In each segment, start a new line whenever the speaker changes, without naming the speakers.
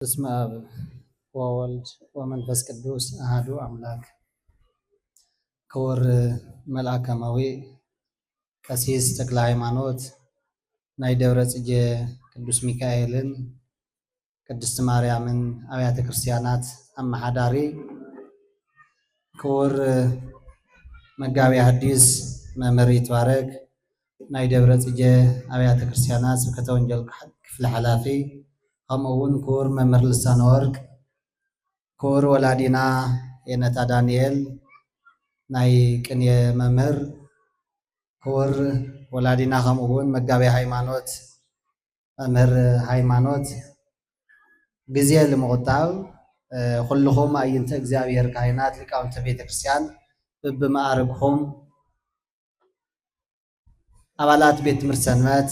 በስመ አብ ወወልድ ወመንፈስ ቅዱስ አሐዱ አምላክ። ክቡር መልአከ እማዊ ቀሲስ ተክለ ሃይማኖት ናይ ደብረ ጽጌ ቅዱስ ሚካኤልን ቅድስት ማርያምን አብያተ ክርስቲያናት አማሓዳሪ፣ ክቡር መጋቢ ሐዲስ መምህር ይትባረክ ናይ ደብረ ጽጌ አብያተ ክርስቲያናት ስብከተ ወንጌል ክፍለ ኃላፊ፣ ከምኡውን ክቡር መምህር ልሳነ ወርቅ፣ ክቡር ወላዲና የነታ ዳንኤል ናይ ቅኔ መምህር፣ ክቡር ወላዲና ከምኡውን መጋቢ ሃይማኖት መምህር ሃይማኖት፣ ጊዜ ለመቆጣብ ኩልኩም አይንተ እግዚአብሔር ካህናት ሊቃውንተ ቤተ ክርስቲያን በማዕረግኩም አባላት ቤት ትምህርት ሰንበት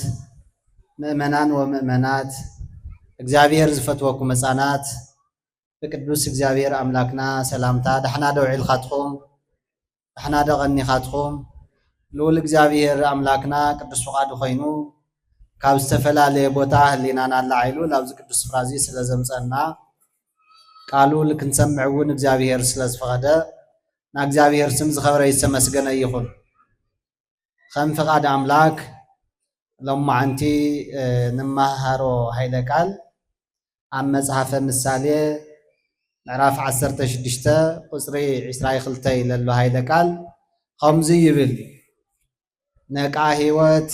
ምእመናን ወምእመናት እግዚአብሔር ዝፈትወኩም ሕፃናት በቅዱስ እግዚአብሔር አምላክና ሰላምታ ደሕና ደውዒልካትኩም ደሕና ደቀኒካትኩም ልዑል እግዚአብሔር አምላክና ቅዱስ ፈቃዱ ኮይኑ ካብ ዝተፈላለየ ቦታ ህሊናና አላዓይሉ ናብዚ ቅዱስ ስፍራ እዚ ስለ ዘምፀና ቃሉ ልክንሰምዕ እውን እግዚአብሔር ስለ ዝፈቀደ ና እግዚአብሔር ስም ዝኸበረ ይተመስገነ ይኹን። ከም ፈቃድ አምላክ ሎማዓንቲ ንመሃሮ ሃይለ ቃል ኣብ መጽሐፈ ምሳሌ ምዕራፍ 16 ቁጽሪ 22 ለሎ ሃይለ ቃል ከምዚ ይብል፣ ነቃ ህይወት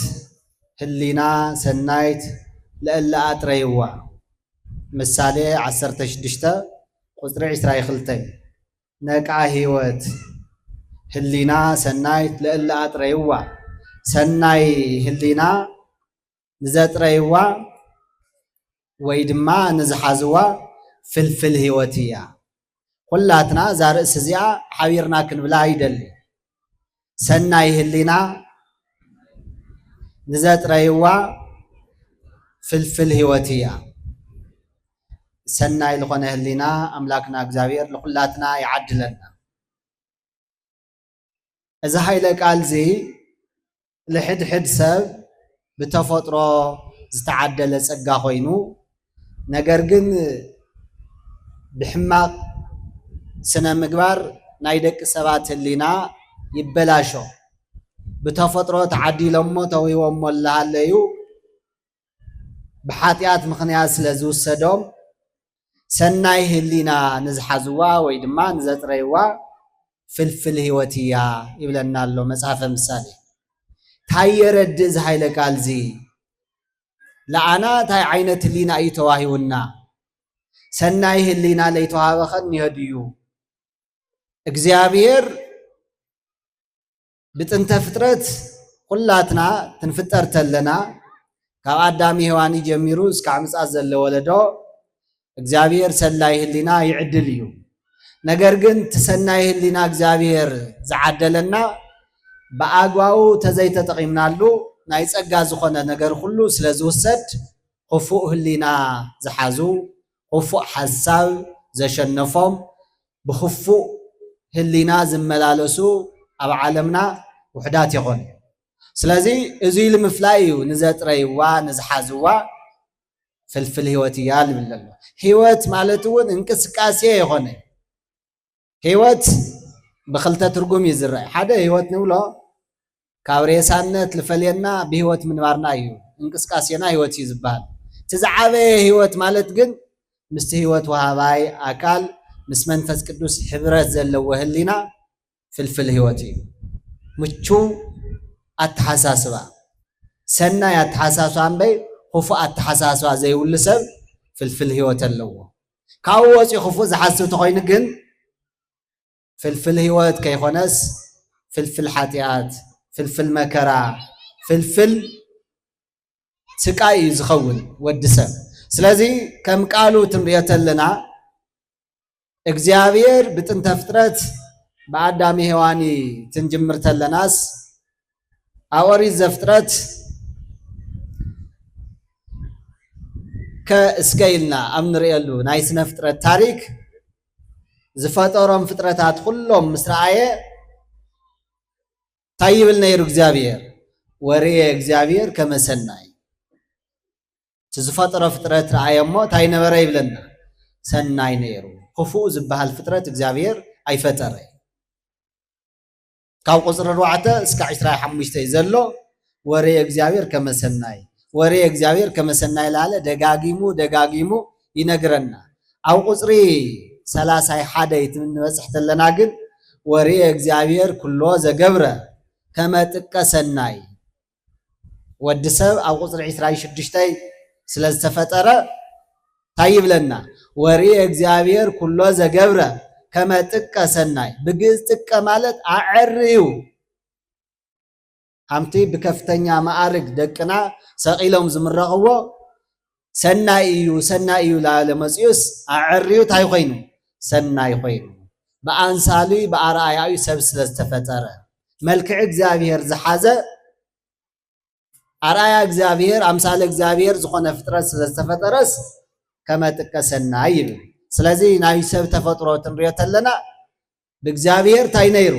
ህሊና ሰናይት ለእለ አጥረይዋ። ምሳሌ 16 ቁጽሪ 22 ነቃ ህይወት ህሊና ሰናይት ለእለ አጥረይዋ። ሰናይ ህሊና ንዘጥረይዋ ወይ ድማ ንዝሓዝዋ ፍልፍል ህይወት እያ። ኩላትና እዛ ርእሲ እዚኣ ሓቢርና ክንብላ ይደሊ። ሰናይ ህሊና ንዘጥረይዋ ፍልፍል ህይወት እያ። ሰናይ ዝኾነ ህሊና አምላክና እግዚአብሔር ለኩላትና ይዓድለና። እዚ ሃይለ ቃል እዚ ልሕድሕድ ሰብ ብተፈጥሮ ዝተዓደለ ጸጋ ኮይኑ ነገር ግን ብሕማቅ ስነ ምግባር ናይ ደቂ ሰባት ህሊና ይበላሾ። ብተፈጥሮ ተዓዲሎሞ ተዊዎሞ ኣለሃለዩ ብሓጢአት ምክንያት ስለ ዝውሰዶም ሰናይ ህሊና ንዝሓዝዋ ወይ ድማ ንዘጥረይዋ ፍልፍል ህይወት እያ ይብለና ኣሎ መጽሐፈ ምሳሌ። ታይ የረድእ እዚ ሃይለ ቃል እዚ ለአና ታይ ዓይነት ህሊና እዩ ተዋሂቡና? ሰናይ ህሊና ለይተዋሃበኸን ይህድዩ እግዚአብሔር ብጥንተ ፍጥረት ኩላትና ትንፍጠር ተለና ካብ አዳም ሔዋን ጀሚሩ እስካብ ምጽአት ዘሎ ወለዶ እግዚአብሔር ሰናይ ህሊና ይዕድል እዩ። ነገር ግን ትሰናይ ህሊና እግዚአብሔር ዝዓደለና በአግባቡ ተዘይተጠቂምናሉ ናይ ጸጋ ዝኾነ ነገር ሁሉ ስለ ዝውሰድ ክፉእ ህሊና ዝሓዙ ክፉእ ሓሳብ ዘሸነፎም ብክፉእ ህሊና ዝመላለሱ ኣብ ዓለምና ውሕዳት ይኾኑ። ስለዚ እዙይ ልምፍላይ እዩ ንዘጥረይዋ ንዝሓዝዋ ፍልፍል ህይወት እያ ልብል ኣሎ። ህይወት ማለት እውን እንቅስቃሴ ይኾነ ህይወት ብክልተ ትርጉም እዩ ዝረአ። ሓደ ህይወት ንብሎ ካብ ሬሳነት ልፈልየና ብህይወት ምንባርና እዩ፣ እንቅስቃሴና ህይወት እዩ ዝበሃል። እቲ ዝዓበየ ህይወት ማለት ግን ምስቲ ህይወት ወሃባይ አካል ምስ መንፈስ ቅዱስ ሕብረት ዘለዎ ህሊና ፍልፍል ህይወት እዩ። ምቹው አተሓሳስባ ሰናይ አተሓሳስባ እምበይ ክፉእ አተሓሳስባ ዘይብሉ ሰብ ፍልፍል ህይወት ኣለዎ። ካብኡ ወፂኡ ክፉእ ዝሓስብ ተኮይኑ ግን ፍልፍል ህይወት ከይኮነስ ፍልፍል ሓጢአት፣ ፍልፍል መከራ፣ ፍልፍል ስቃይ እዩ ዝኸውን ወዲ ሰብ። ስለዚ ከም ቃሉ ትንሪኦ ተለና እግዚአብሔር ብጥንተ ፍጥረት በአዳም ሔዋን ትንጅምር ተለናስ ኣብ ኦሪት ዘፍጥረት ከእስከ ኢልና ኣብ ንሪኤሉ ናይ ስነ ፍጥረት ታሪክ ዝፈጠሮም ፍጥረታት ኩሎም ምስ ረአየ ታይ ይብል ነይሩ እግዚአብሔር? ወርየ እግዚአብሔር ከመ ሰናይ። ዝፈጠሮ ፍጥረት ረአየ እሞ ታይ ነበረ ይብለና? ሰናይ ነይሩ ክፉእ ዝበሃል ፍጥረት እግዚአብሔር ኣይፈጠረ ካብ ቁፅሪ 4 እስካብ 25 ዘሎ ወሬ እግዚአብሔር ከመሰናይ ወሬ እግዚአብሔር ከመሰናይ ላለ ደጋጊሙ ይነግረና ኣብ ቁፅሪ 31 ይትንበጽሕ ተለና ግን ወሬ እግዚአብሔር ኩሎ ዘገብረ ከመጥቀ ሰናይ ወዲ ሰብ ኣብ ቁፅሪ 26 ስለ ዝተፈጠረ ታይብለና ወሬ እግዚአብሔር ኩሎ ዘገብረ ከመጥቀ ሰናይ ብግዝ ጥቀ ማለት አዕርዩ ሓምቲ ብከፍተኛ ማዕርግ ደቅና ሰቂሎም ዝምረቕዎ ሰናይ እዩ ላለ መጽዩስ አዕርዩ ታይ ኮይኑ ሰናይ ኮይኑ በአንሳሉ በአርአያዩ ሰብ ስለ ዝተፈጠረ መልክዕ እግዚአብሔር ዝሓዘ አርአያ እግዚአብሔር አምሳለ እግዚአብሔር ዝኾነ ፍጥረት ስለ ዝተፈጠረስ ከመጥቀ ሰናይ ይብል ስለዚህ ናይ ሰብ ተፈጥሮ ትንሪኦ ተለና ብእግዚአብሔር ታይ ነይሩ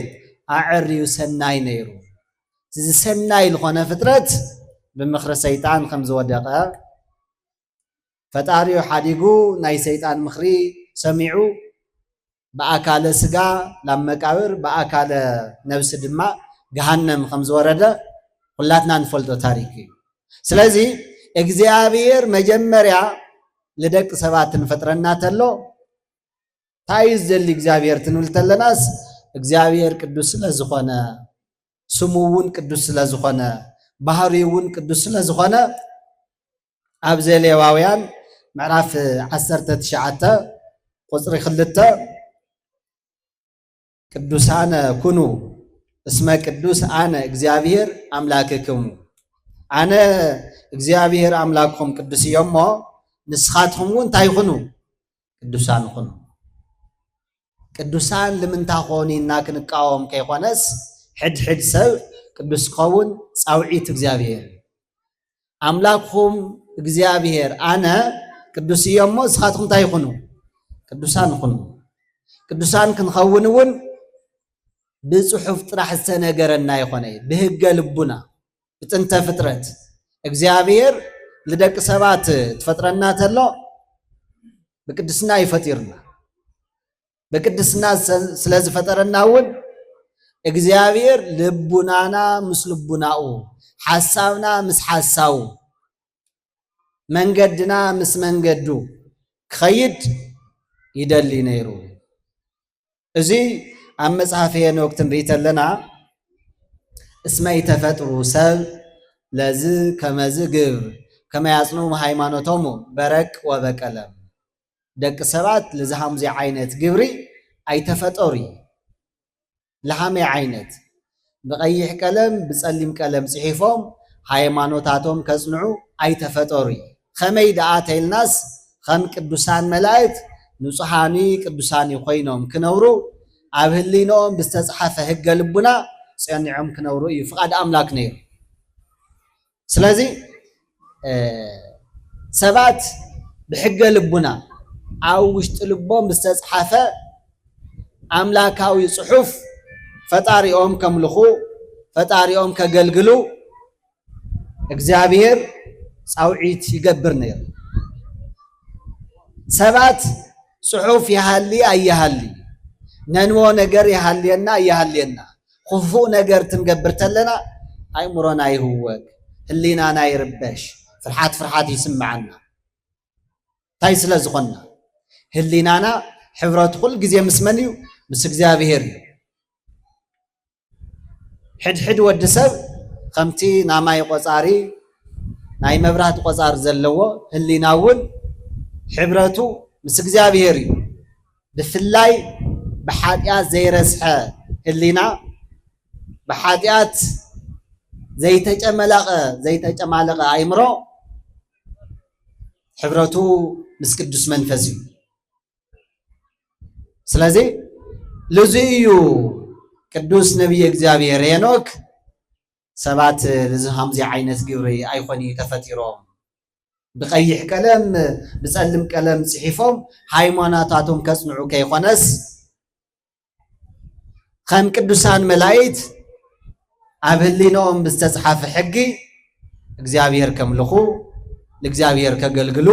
አዕርዩ ሰናይ ነይሩ እዚ ሰናይ ዝኾነ ፍጥረት ብምኽሪ ሰይጣን ከም ዝወደቀ ፈጣሪው ሓዲጉ ናይ ሰይጣን ምኽሪ ሰሚዑ በአካለ ስጋ ናብ መቃብር በአካለ ነብስ ድማ ገሃነም ከም ዝወረደ ሁላትና ንፈልጦ ታሪክ እዩ ስለዚህ እግዚአብሔር መጀመርያ ለደቅ ሰባት እንፈጥረና ተሎ ታይዝ ዘል እግዚአብሔር ትንብል ተለናስ እግዚአብሔር ቅዱስ ስለዝኾነ ስሙውን ቅዱስ ስለዝኾነ ባህሪውን ቅዱስ ስለዝኾነ ኣብ ዘሌዋውያን ምዕራፍ 19 ቁፅሪ 2 ቅዱሳነ ኩኑ እስመ ቅዱስ አነ እግዚአብሔር አምላክክሙ አነ እግዚአብሔር አምላክኩም ቅዱስ እዮሞ ንስኻትኩም እውን እንታይ ኩኑ ቅዱሳን ኩኑ ቅዱሳን ልምንታይ ኮኒና ክንቃወም ከይኮነስ ሕድሕድ ሰብ ቅዱስ ክኸውን ፃውዒት እግዚአብሔር አምላክኩም እግዚአብሔር አነ ቅዱስ እዮሞ ንስኻትኩም እንታይ ኩኑ ቅዱሳን ኩኑ ቅዱሳን ክንኸውን እውን ብጽሑፍ ጥራሕ ዝተነገረና ይኾነ ብህገ ልቡና ብጥንተ ፍጥረት እግዚአብሔር ለደቅ ሰባት ተፈጥረና ተሎ በቅድስና ይፈጥርና በቅድስና ስለዚ ፈጠረና እውን እግዚአብሔር ልቡናና ምስ ልቡናኡ ሐሳብና ምስ ሐሳቡ መንገድና ምስ መንገዱ ክኸይድ ይደሊ ነይሩ እዚ ኣብ መጽሐፈ ሄኖክ ትንሪኢ ተለና እስመ ይተፈጥሩ ሰብ ለዝ ከመዝ ግብር ከመያጽኑ ሃይማኖቶሙ በረቅ ወበቀለም ደቅ ሰባት ለዝሃምዚ ዓይነት ግብሪ ኣይተፈጠሩ ለሃመይ ዓይነት ብቀይሕ ቀለም ብጸሊም ቀለም ጽሒፎም ሃይማኖታቶም ከጽንዑ ኣይተፈጠሩ ከመይ ደኣ ተይልናስ ከም ቅዱሳን መላእክት ንጹሃኒ ቅዱሳን ኮይኖም ክነብሩ ኣብ ህሊኖም ብዝተጻሓፈ ህገ ልቡና ጸኒዖም ክነብሩ እዩ ፍቃድ አምላክ ነይሩ ስለዚ ሰባት ብሕገ ልቡና ኣብ ውሽጢ ልቦም ብዝተጻሓፈ አምላካዊ ጽሑፍ ፈጣሪኦም ከምልኹ ፈጣሪኦም ከገልግሉ እግዚአብሔር ጻውዒት ይገብር ነይሩ ሰባት ጽሑፍ ይሃሊ ኣየሃሊ ነንዎ ነገር ይሃልየና ይሃልየና ክፉእ ነገር ትንገብር ተለና ኣይምሮና ይህወክ ህሊናና ይርበሽ ፍርሓት ይስምዓና ታይ ስለ ዝኾና ህሊናና ሕብረት ኩል ግዜ ምስ መን እዩ ምስ እግዚአብሔር እዩ ሕድሕድ ወዲ ሰብ ከምቲ ናማይ ቆፃሪ ናይ መብራት ቆፃር ዘለዎ ህሊና እውን ሕብረቱ ምስ እግዚአብሔር እዩ ብፍላይ بحاتيات زي رسحة اللينا بحاتيات زي تجملقة عمرو حبرته مسكدس منفذي سلازي لزيو قدوس نبي እግዚአብሔር ሄኖክ ሰባት ለዝሃም ዚ ዓይነት ግብሪ ኣይኮኒ ተፈጢሮም بقيح ቀለም بጸልም ቀለም ጽሒፎም ሃይማኖታቶም ከጽንዑ ከይኾነስ ከም ቅዱሳን መላእክት ኣብ ህሊኖም ብዝተጻሓፈ ሕጊ እግዚአብሔር ከምልኹ ለእግዚአብሔር ከገልግሉ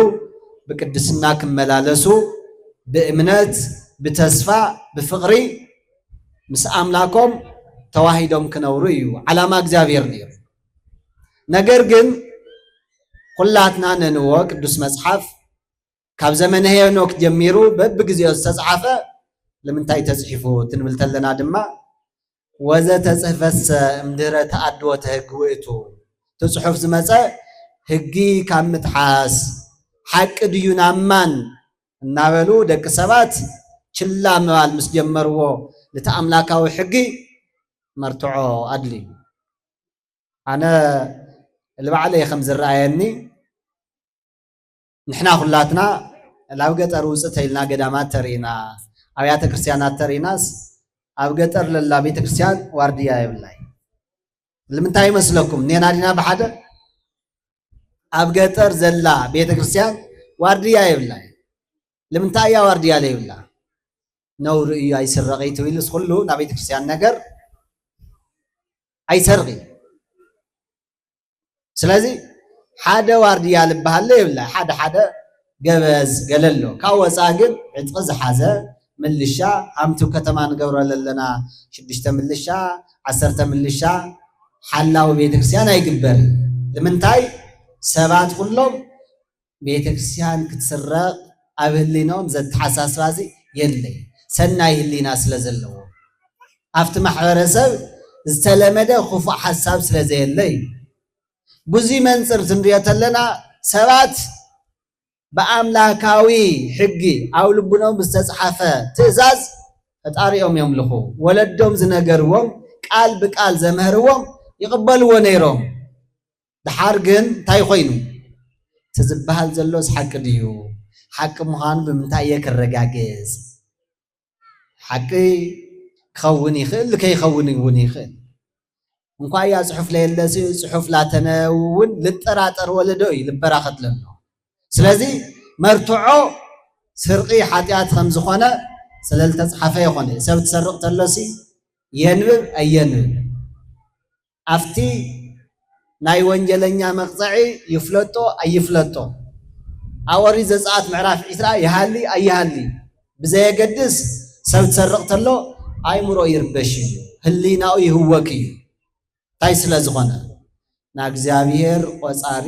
በቅድስና ክመላለሱ بإمنات بتسفى بفقري مس أملاكم تواهيدهم كنوريو على ما እግዚአብሔር نير ነገር ግን ሁላትና ነንወ ቅዱስ መጽሐፍ ካብ ዘመነ ሄኖክ ጀሚሩ በብግዚያው ተጻፈ ለምንታይ ተጽሒፉ ትንብልተለና ድማ ወዘ ተጽፈሰ እምድረ ተአድወተ ሕግ ውእቱ ተጽሑፍ ዝመጸ ሕጊ ካብ ምትሓስ ሓቂ ድዩ ናማን እናበሉ ደቂ ሰባት ችላ መባል ምስ ጀመርዎ ለተአምላካዊ ሕጊ መርትዖ አድሊ አነ البعلة خمس الرأيني نحنا خلاتنا لو قطر وصلنا قدامات ترينا أبيات كريستيانات تريناس أو قطر لله بيت كريستيان وارديا يبلاي لمن تاي مسلكم نينا دينا بحدا أو قطر زلا بيت كريستيان وارديا يبلاي لمن تاي وارديا يبلا نور أي سرقي تويلس كله نبيت كريستيان نجر أي سرقي سلازي حدا وارديا لبهال يبلا حدا جبز قالله كاوز أجن عتقز حزة ملشة عمتو كتمان جورا لنا شدشت ملشة عسرت ملشة حلا وبيتكسيان يقبر لمن تاي سبعة كلهم بيتكسيان كتسرق أبهلينهم زد حساس رازي يلي سنة يلي ناس لزلوا أفت محرسة استلمده خوف حساب سلازي يلي بزي منصر تنريات لنا سبات بأملاكاوي حقي أو لبنهم بستسحفة تزاز اتاريهم يملخو ولدهم زنقروهم قال بقال زمهروهم يقبلوا نيرهم دحارقن تاي خوينو تزبهال زلوس حق ديو حق مهان بمتايك الرقاقز حقي خوني خل لكي خوني خل እንኳን ያ ጽሑፍ ለየለሲ ጽሑፍ ላተነውን ልጠራጠር ወለዶይ ልበራኸት ለኖ ስለዚህ መርትዖ ስርቂ ኃጢአት ከም ዝኾነ ስለል ተጻፈ ይኾነ ሰብ ተሰርቕ ተለሲ የንብብ አየንብብ አፍቲ ናይ ወንጀለኛ መቅጽዒ ይፍለጦ አይፍለጦ አወሪ ዘጻት ምዕራፍ 10 ይሃሊ አይሃሊ ብዘየገድስ ሰብ ተሰርቕ ተሎ አይምሮ ይርበሽ ህሊናው ይህወክ ታይ ስለዝኾነ ና እግዚአብሔር ቆጻሪ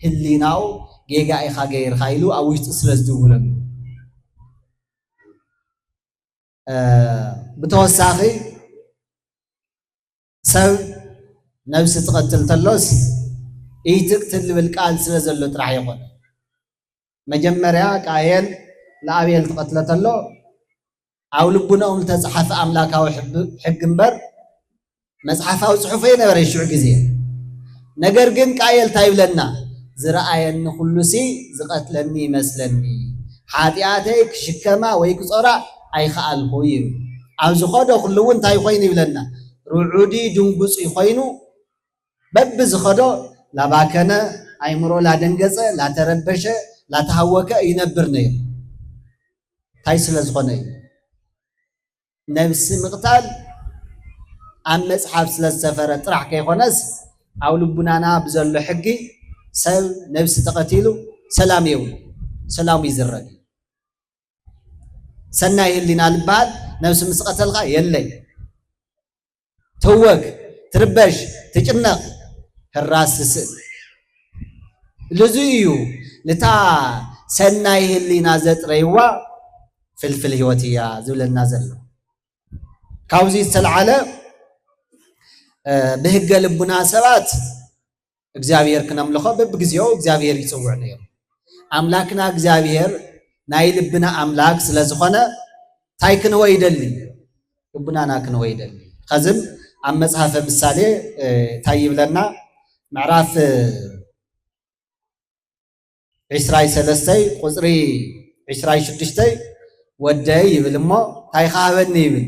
ህሊናው ጌጋ ኢኻ ገይር ኃይሉ ኣብ ውሽጢ ስለዝድውለን ብተወሳኺ ሰብ ነብስ ትቀትል ተሎስ ኢትቅትል ዝብል ቃል ስለዘሎ ጥራሕ ይኾነ መጀመርያ ቃየል ለአቤል ትቀትለ ተሎ ኣብ ልቡናኦም ዝተጻሕፈ ኣምላካዊ ሕግ እምበር መጽሐፋው ጽሑፍ የነበረ ይሽዑ ጊዜ ነገር ግን ቃየል ታይብለና ዝረአየኒ ሁሉሲ ዝቀትለኒ ይመስለኒ ኃጢአተይ ክሽከማ ወይ ክጾራ ኣይኸኣልኩ እዩ ኣብ ዝኸዶ ኩሉ እውን እንታይ ኮይኑ ይብለና ሩዑዲ ድንጉፅ ኮይኑ በብ ዝኸዶ ላባከነ አይምሮ ላደንገጸ ላተረበሸ ላተሃወከ ይነብር ነይሩ ታይ ስለዝኾነ እዩ ነብሲ ምቕታል أم مصحف سلسفر طرح كيخونس أو لبنانا بزلو حقي سل نفس تقتيلو سلام يول سلام يزرق سنة اللي نالبال نفس مسقتل غا يلي توق تربش تجنق الراس تسل لزيو لتا سنة اللي نازت ريوا فلفل هوتيا زول النازل كاوزي السلعلة بهج لبنا سبات እግዚአብሔር ከነምልኾ በብግዚያው እግዚአብሔር ይጽውዕ ነይሩ አምላክና እግዚአብሔር ናይ ልብና አምላክ ስለዝኾነ ታይ ክንወ ይደሊ ልብናና ክንወ ይደሊ ከዝም ኣብ መጽሐፈ ምሳሌ ታይ ይብለና ምዕራፍ 23 ቁጽሪ 26 ወደይ ይብልሞ ታይ ኻበኒ ይብል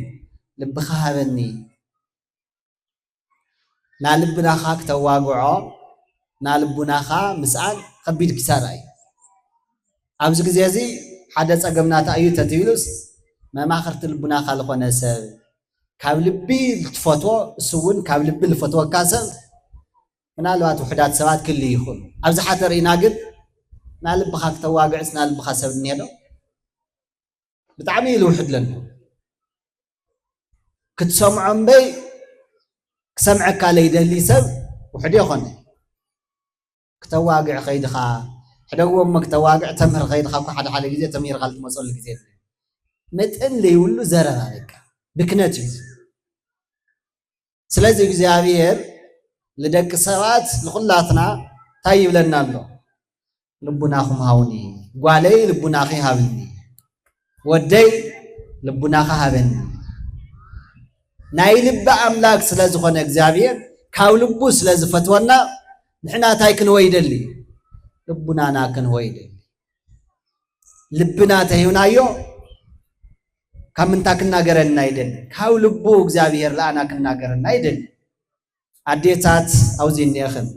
ልብኻ ሃበኒ ናልብና ኻክ ተዋግዖ ናልብና ኻ ምስአን ከቢድ ኪሳራ እዩ ኣብዚ ግዜ እዚ ሓደ ጸገምና ታዩ ተትይሉስ መማኽርቲ ልብና ኻ ዝኾነ ሰብ ካብ ልቢ ልትፈትዎ እሱውን ካብ ልቢ ልፈትወካ ሰብ ምናልባት ውሕዳት ሰባት ክል ይኹኑ ኣብዚ ሓተር ኢና ግን ናልብኻ ክተዋግዕስ ናልብኻ ሰብ እኒሄዶ بتعمي الوحد لنا كتسمعهم بي كسمعك على يدلي سب وحدي خني كتواقع خيدخا حدو امك تواقع تمر خيدخا كحد حدا جزء تمير غلط مسؤول جزء متن لي يقولوا زرع عليك بكنتي سلازي እግዚአብሔር لدك سوات لخلاتنا طيب لنا الله لبناكم هاوني قالي لبناخي هابني ودي لبناخ هابني ناي لب املاك سلازخونه እግዚአብሔር ካው ልቡ ስለዝፈትወና ንሕና ታይ ክንወይደሊ ልቡናና ክንወይደሊ ልብና ተይውናዮ ከምንታ ክናገረና አይደል ካው ልቡ እግዚአብሔር ለአና ክናገረና አይደል አዴታት አውዚን ይኸም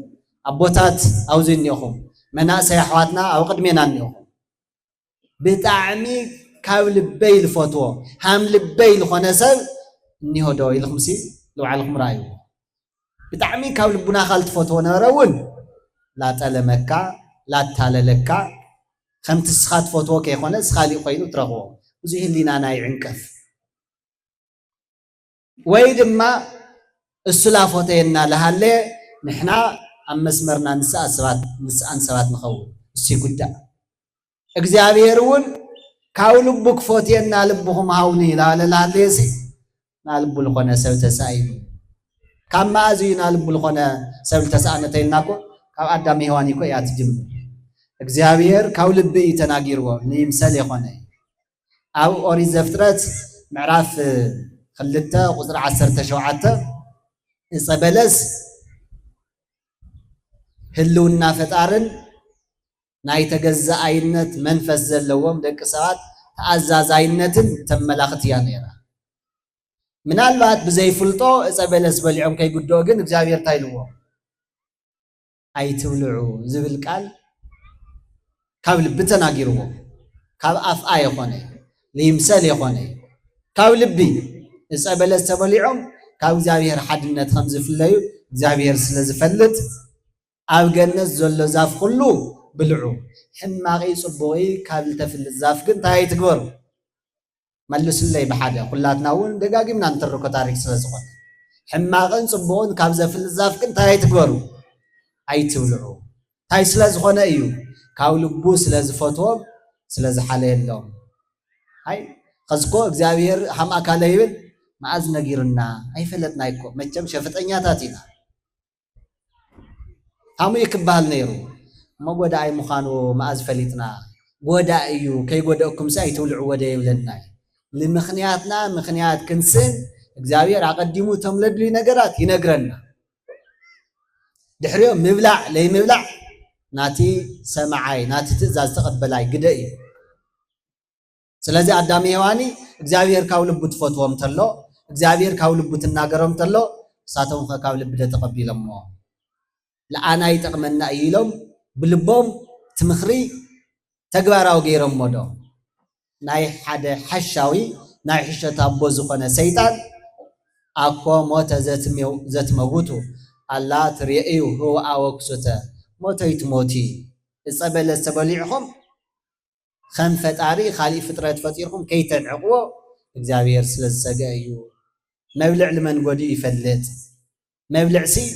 አቦታት አውዚን ይኸም መናሰይ አሕዋትና አው ቅድሜና ንይኸም ብጣዕሚ ካው ልበይ ልፈትዎ ሃም ልበይ ልኾነ ሰብ እንይሆዶ ኢልኹምሲ ልውዓልኹም ራእዩ ብጣዕሚ ካብ ልቡና ካልትፈትዎ ነበረውን ላጠለመካ ላታለለካ ከምቲ ስኻ ትፈትዎ ከይኾነ ስኻሊእ ኮይኑ ትረኽቦ ብዙ ህሊናና ይዕንቀፍ ወይ ድማ እሱ ላፈተየና ለሃለ ንሕና ኣብ መስመርና ንስኣን ሰባት ንኸውን እሱ ይጉዳእ እግዚአብሔር እውን ካብ ልቡ ክፈትየና ልብኹም ሃውኒ ላለሃለ የሲ ናልቡ ልኾነ ሰብ ተሳኢኑ ካብ ማእዙዩ ናልቡ ልኾነ ሰብ ተሳእነተይልናኮ ካብ ኣዳም ሔዋን እኮ እያ ትጅምር እግዚአብሔር ካብ ልቢ እዩ ተናጊርዎ ንይምሰል የኾነ أو أوريز زفترات معرف خلته قصر 17 إصبلس هلونا فتارن ناي تجزأ عينت منفذ زلوم دك ساعات تعزز عينتن تم ملاخت يانيرا من الوقت بزي فلطو إصبلس بلعم كي قدوغن إجابير تايلوه أي تولعو زبل قال كابل بتناقيروه كاب أف آية خوني ليمسال يخوني كاو لبي إصبلس تبلعم كاو إجابير حدنت خمز فلايو إجابير سلزفلت أو جنة زل زاف كله بلعو حماقي صبوي كابل تفل الزاف كنت هاي تكبر ملوس اللي بحاجة كلاتنا ون دقاقي من أنتركو تاريخ سلزقون حماقي صبوون كابل تفل الزاف كنت هاي تكبر هاي تولعو هاي سلزقون أيو كاو لبو سلزفتوهم سلزحالي اللهم هاي خزقو إجابير حم أكاليبل ما أزنا جيرنا أي فلتنا يكو مجم شفتنيا تاتينا هم يكبال نيرو ما قد أي مخانو ما أزفلتنا قد أيو كي قد أكم ساي تولعو وداي ولدنا لمخنياتنا مخنيات كنسن إجابير عقديمو تملد لي نقرات ينقرنا دحريو مبلع لي مبلع ناتي سمعاي ناتي تزاز تقبلاي قدأي سلازي أدامي هواني إجابير كاو لبو تفوتوهم تلو إجابير كاو لبو تناقرهم تلو ساتهم كاو لبو تقبيل أمو لأنا يتقمنا أيلهم بلبهم تمخري تقباراو غيرهم مودو ناي حدا حشاوي ناي حشة أبو زخونة سيطان أكو موت زت موتو الله تريئيو هو أوكسوتا موت يتموتي إصابة لسبليعهم خم فتاري خالي فترة فتيرهم كي تدعقوا إجابير سلسجايو مبلع لمن قدي يفلت مبلع سي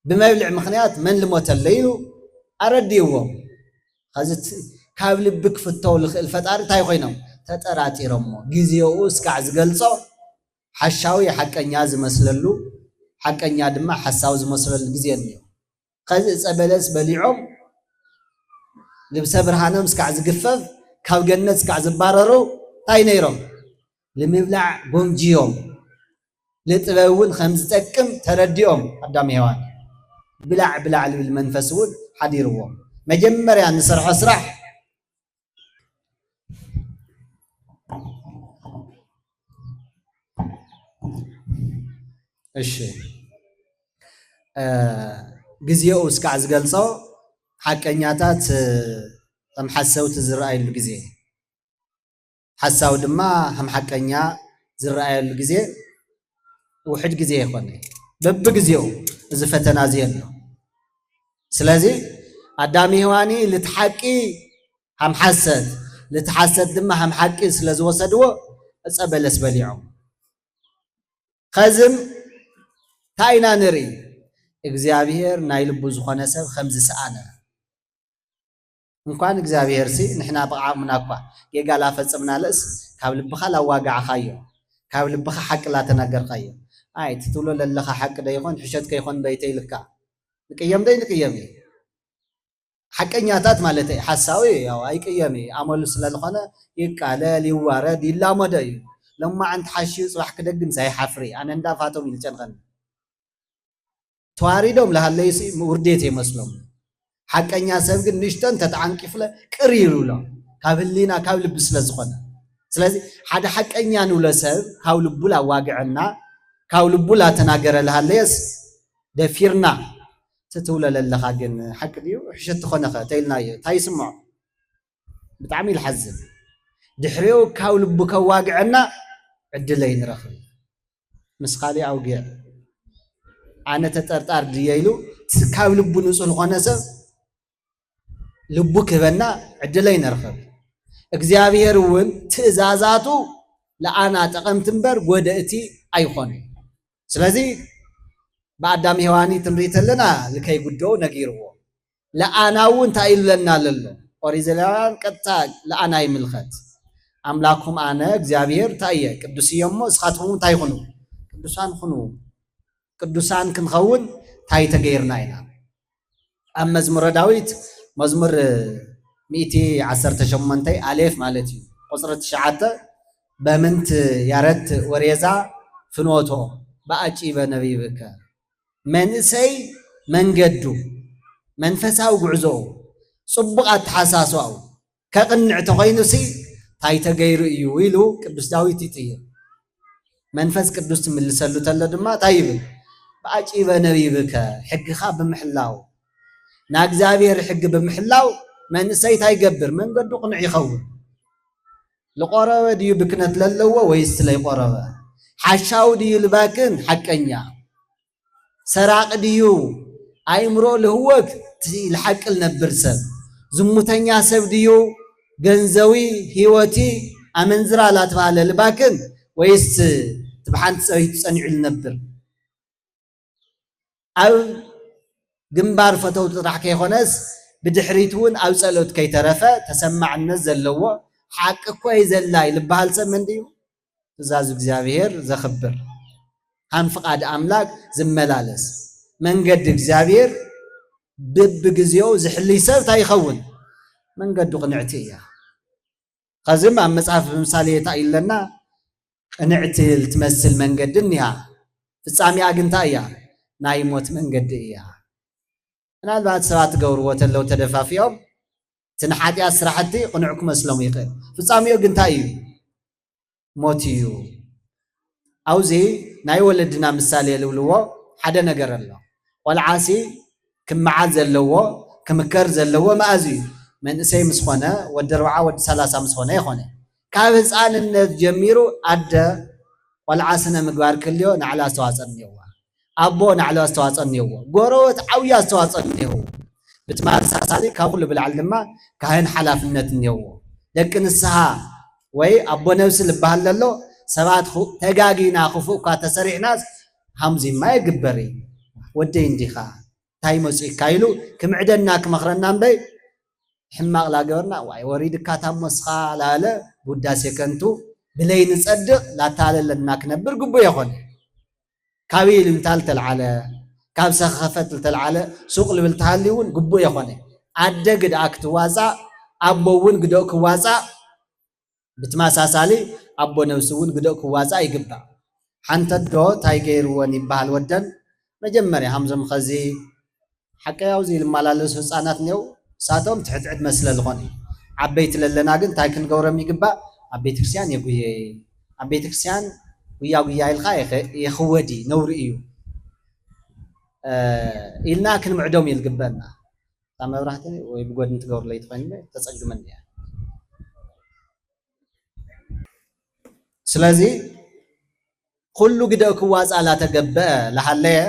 بمبلع مخنيات من لموت الليل أرديوهم خزت كابل بك في الطول الفتاري تاي خوينهم تتراتي رمو جزيو اسكع زقلصو حشاوي حق انياز مسللو حق انياد ما حساوز مسلل جزينيو خزت أبلس بليعهم لبسا برهانم سكع زقفف كاو جنة سكع زباررو تاي نيرم لمبلع بومجيوم لتباون خمس تكم ترديهم قدام هوان بلع بالمنفسون حديروهم مجمر يعني سرح اسرح الشيء جزيو اسكع زقلصو حقنياتات تم حساو تزرعي الجزء حساو دما هم حقنيا زرعي الجزء وحد جزء يخوني بب جزيو إذا فتنا زينه سلازي أدامي هواني لتحكي هم حسد لتحسد دم هم حق سلزوسدو أصبلس بليعهم خزم تاينا نري እግዚአብሔር ናይ ልቡ ዝኾነ ሰብ ከምዝ ሰኣነ እንኳን እግዚአብሔር ሲ ንሕና በዓምና እኳ የጋላ ፈጽምናለስ ካብ ልብኻ ላዋጋዕኻዮ ካብ ልብኻ ሓቂ ላተናገርካዮ አይ ትትብሎ ለለኻ ሓቂ ደ ይኾን ሕሸት ከይኾን ደይተይልካ ንቅየም ደይ ንቅየም ሓቀኛታት ማለት ሓሳዊ ያው ኣይቅየም ኣመሉ ስለዝኾነ ይቃለል ይዋረድ ይላመደ እዩ ለማ አንተ ሓሺ ጽባሕ ክደግም ሳይሓፍሪ ኣነ እንዳፋቶም ይልጨንኸን ተዋሪዶም ለሃለይሲ ውርዴት ይመስሎም ሓቀኛ ሰብ ግን ንሽተን ተጣንቂፍለ ቅር ይሉሎ ካብ ህሊና ካብ ልብ ስለዝኾነ ስለዚ ሓደ ሓቀኛ ንብሎ ሰብ ካብ ልቡ ላዋግዕና ካብ ልቡ ላተናገረ ለሃለየስ ደፊርና ትትብሎ ለለኻ ግን ሓቂ ድዩ ሕሸት ትኾነኸ ተይልናዮ እንታይ ይስምዖ ብጣዕሚ ይልሓዝን ድሕሪኡ ካብ ልቡ ከዋግዐና ዕድለይ ንረኽብ ምስ ካሊእ ኣውጊዕ ኣነ ተጠርጣር ድየ ኢሉ ካብ ልቡ ንጹህ ዝኾነ ሰብ ልቡ ክህበና ዕድለይ ንረኽብ እግዚአብሔር እውን ትእዛዛቱ ለኣና ጠቐምቲ እምበር ጎደእቲ ኣይኾኑ ስለዚ በአዳም ሔዋኒ ትንሪት ኣለና ልከይጉደው ነጊርዎ ለኣና እውን እንታይ ኢሉለና ኣሎ ኦሪት ዘሌዋውያን ቀጥታ ለኣና ይምልኸት ኣምላኩም ኣነ እግዚአብሔር እንታይ እየ ቅዱስ እየ እሞ ንስኻትኩም እንታይ ይኹኑ ቅዱሳን ኩኑ ቅዱሳን ክንኸውን እንታይ ተገይርና ኢና ኣብ መዝሙረ ዳዊት መዝሙር 118 ኣሌፍ ማለት እዩ ቁፅሪ 9 በምንት ያረት ወሬዛ ፍኖቶ በአጪበ ነቢብከ መንእሰይ መንገዱ መንፈሳዊ ጉዕዞ ጽቡቕ ኣተሓሳስባው ከቕንዕ ተኾይኑሲ እንታይ ተገይሩ እዩ ኢሉ ቅዱስ ዳዊት ይጥይር መንፈስ ቅዱስ ትምልሰሉ ተሎ ድማ እንታይ ይብል በአጪበ ነቢብከ ሕግኻ ብምሕላው ና እግዚአብሔር ሕግ ብምሕላው መንእሰይ እንታይ ይገብር መንገዱ ቅኑዕ ይኸውን لقرب ديو بكنت للوا ويستلي قربة حشاو ديو لباكن حقنيا سراق ديو أيمرو لهوك الحق النبرسب زمتنيا سب ديو جنزوي هيوتي أمنزرا لا تفعل لباكن ويست تبحان تسأنع النبر أو جنبار فتو تطرح كي خناس بدحريتون أو سألوت كي ترفع تسمع النزل لو حق كويس الله لبهال سمن ديو تزاز እግዚአብሔር زخبر هم فقاد أملاك زملالس من قد እግዚአብሔር ببجزيو زحلي سب تايخون من قد قنعتيه خزم عم مصحف بمثاليه تايلنا قنعتل تمثل من قد النها ፍጻሜ አግንታያ ናይሞት መንገድ እያ ምናልባት ሰባት ገውርዎት ለው ተደፋፊዮም ትንሓጢያ ስራሕቲ ቅንዕኩ መስሎም ይኽእል ፍጻሜው ግን እንታይ እዩ ሞት እዩ አውዚ ናይ ወለድና ምሳሌ ልብልዎ ሓደ ነገር ኣሎ ቆልዓሲ ክመዓዝ ዘለዎ ክምከር ዘለዎ ማእዚ መንእሰይ ምስ ኾነ ወዲ 40 ወዲ 30 ምስ ኾነ ይኾነ ካብ ህፃንነት ጀሚሩ አደ ቆልዓ ስነ ምግባር ክልዮ ንዓላ አስተዋፅኦ እኒአዎ አቦ ንዓላ አስተዋፅኦ እኒአዎ ጎረቤት ዓብይ አስተዋፅኦ እኒአዎ ብትማሳሳሊ ካብ ኩሉ ብልዓል ድማ ካህን ሓላፍነት እኒአዎ ደቂ ንስሓ ወይ አቦ ነብሲ ልበሃል ዘሎ ሰባት ተጋጊና ክፉእ እኳ ተሰሪዕናስ ሃምዚማ ይግበር ወደይ እንዲኻ እንታይ መፅኢካ ኢሉ ክምዕደና ክመኽረና እምበይ ሕማቕ ላገበርና ዋይ ወሪድካ ታመስኻ ላለ ውዳሴ ከንቱ ብለይ ንጸድቕ ላታለለና ክነብር ግቡእ ይኾን ካብ ኢልምታል ተልዓለ ካብ ሰኸፈት ተልዓለ ሱቕ ልብል ተሃሊ እውን ግቡእ ይኾን ኣደ ግድኣ ክትዋፃእ ኣቦ እውን ግድኡ ክዋፃእ ብትማሳሳሊ ኣቦ ነብሲ እውን ግድኡ ክዋፃእ ይግባእ ሓንቲ ኣዶ እንታይ ገይርዎን ይበሃል ወደን መጀመርያ ሃምዞም ኸዚ ሓቀያውዚ ልመላለሱ ህፃናት እኒአው ሳቶም ትሕትዕት መስለ ዝኾነ ዓበይቲ ለለና ግን እንታይ ክንገብሮም ይግባእ ኣብ ቤተ ክርስቲያን የጉየ ኣብ ቤተ ክርስቲያን ጉያ ጉያ ኢልካ የኽወዲ ነውሪ እዩ ኢልና ክንምዕዶም ይልግበአና እታ መብራህቲ ወይ ብጎድኒ ትገብሩለይ ትኾይኑ ተፀግመን እያ ስለዚ ኩሉ ግደው ክዋፃእ ላተገብአ ለሃለየ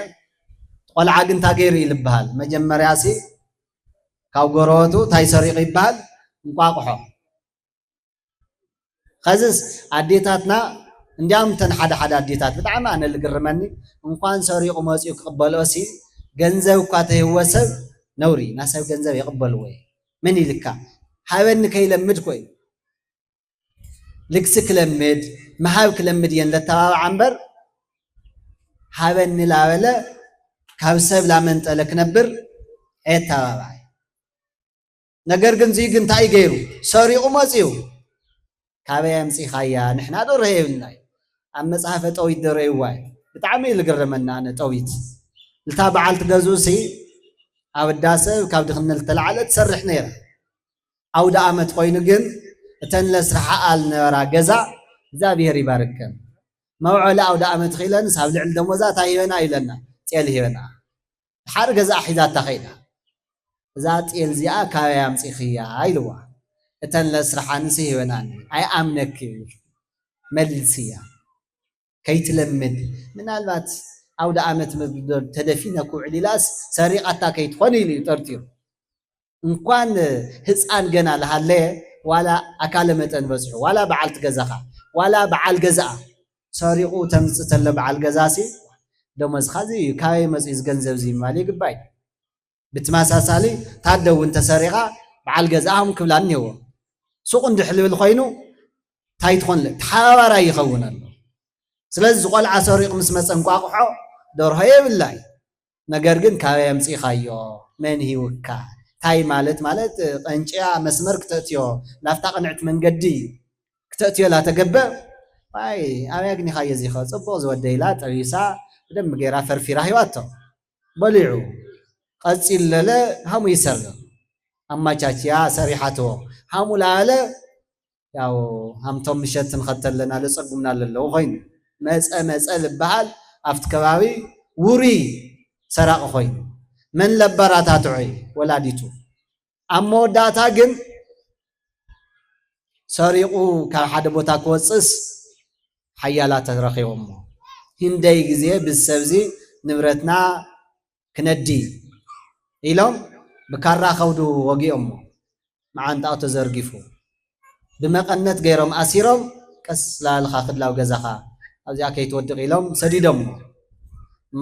ቆልዓ ግን እንታይ ገይሩ ይልበሃል መጀመርያሲ ካብ ጎረቤቱ እንታይ ሰሪቑ ይበሃል እንቋቑሖ خزس عديتاتنا እንዲያም ተን ሓደ አዴታት በጣም አነ ልግርመኒ እንኳን ሰሪቁ መጽኡ ከበለሲ ገንዘብ እኳ ተህወሰብ ነውሪ ናሰብ ገንዘብ ይቀበል ወይ ምን ይልካ ሃበን ከይለምድ ኮይ ልክስክ ለምድ መሃብ ክለምድ የን ለተባብ አንበር ሃበን ላበለ ካብሰብ ላመንጠለክ ነበር እታባባይ ነገር ግን ዚ ግን ታይ ገይሩ ሰሪቁ መጽኡ ካበያም ጽኻያ ንሕና ዶረይብና ኣብ መጽሐፈ ጠዊት ደረይዋይ ብጣዕሚ ልግረመና ኣነ ጠዊት ልታ በዓል ትገዙሲ ኣብ ዳሰብ ካብ ድኽነል ተላዓለ ትሰርሕ ነይራ ኣውደ ዓመት ኮይኑ ግን እተን ለስራሓ ኣል ነበራ ገዛ እግዚአብሔር ይባርከን መውዓለ ኣውደ ዓመት ኺለን ሳብ ልዕል ደሞዛ ታይበና ኢለና ጤል ሂበና ሓደ ገዛ ሒዛታ ኸይዳ እዛ ጤል ዚኣ ካበያም ጽኽያ ኢልዋ እተን ለስራሓንሲ ሂበናኒ ኣይ ኣምነክ መልስያ ከይትለምድ ምናልባት ኣውደ ዓመት ተደፊነ ኩዕል ኢላስ ሰሪቃታ ከይትኾን ኢሉ ጠርጢሩ እንኳን ህፃን ገና ለሃለየ ዋላ ኣካለ መጠን በጽሑ ዋላ በዓል ትገዛኻ ዋላ በዓል ገዛኣ ሰሪቁ ተምጽእ ተለ በዓል ገዛሲ ደሞዝኻ ዚ ካበይ መጽኡ ዝገንዘብ ዚ ማል ይግባይ ብትማሳሳሊ ታደው እንተሰሪቓ በዓል ገዛኦም ክብላን ይዎ ሱቅ እንድሕልብል ኮይኑ ታይትኾን ተሓባባራ ይኸውን ኣሎ ስለዚ ዝቆልዓ ሰሪቅ ምስ መፀን ቋቁሖ ደርሆ የብላይ ነገር ግን ካበይ ኣምጽኻዮ መን ሂውካ ታይ ማለት ቀንጭያ መስመር ክተእትዮ ናፍታ ቀንዕት መንገዲ ክተእትዮ ላ ተገበእ ኣይ ኣበይ ግኒኻዮ ዚኸ ጽቡቕ ዝወደይላ ጠቢሳ ብደንብ ገይራ ፈርፊራ ሂዋቶ በሊዑ ቀፂል ለለ ሃሙ ይሰርቕ ኣማቻችያ ሰሪሓትዎ ሃሙ ላለ ያው ሃምቶም ምሸትን ኸተለና ለጸጉምና ለለው ኮይኑ መጸ ልበሃል ኣብቲ ከባቢ ውሪ ሰራቕ ኮይኑ መን ለበራታትዑ ወላዲቱ ኣብ መወዳእታ ግን ሰሪቁ ካብ ሓደ ቦታ ክወፅስ ሓያላት ተረኺቦሞ ህንደይ ግዜ ብሰብዚ ንብረትና ክነዲ ኢሎም ብካራ ኸውዱ ወጊኦሞ መዓንጣው ተዘርጊፉ ብመቐነት ገይሮም ኣሲሮም ቀስ ላልኻ ክድላው ገዛኻ ኣብዚኣ ከይትወድቕ ኢሎም ሰዲዶሞ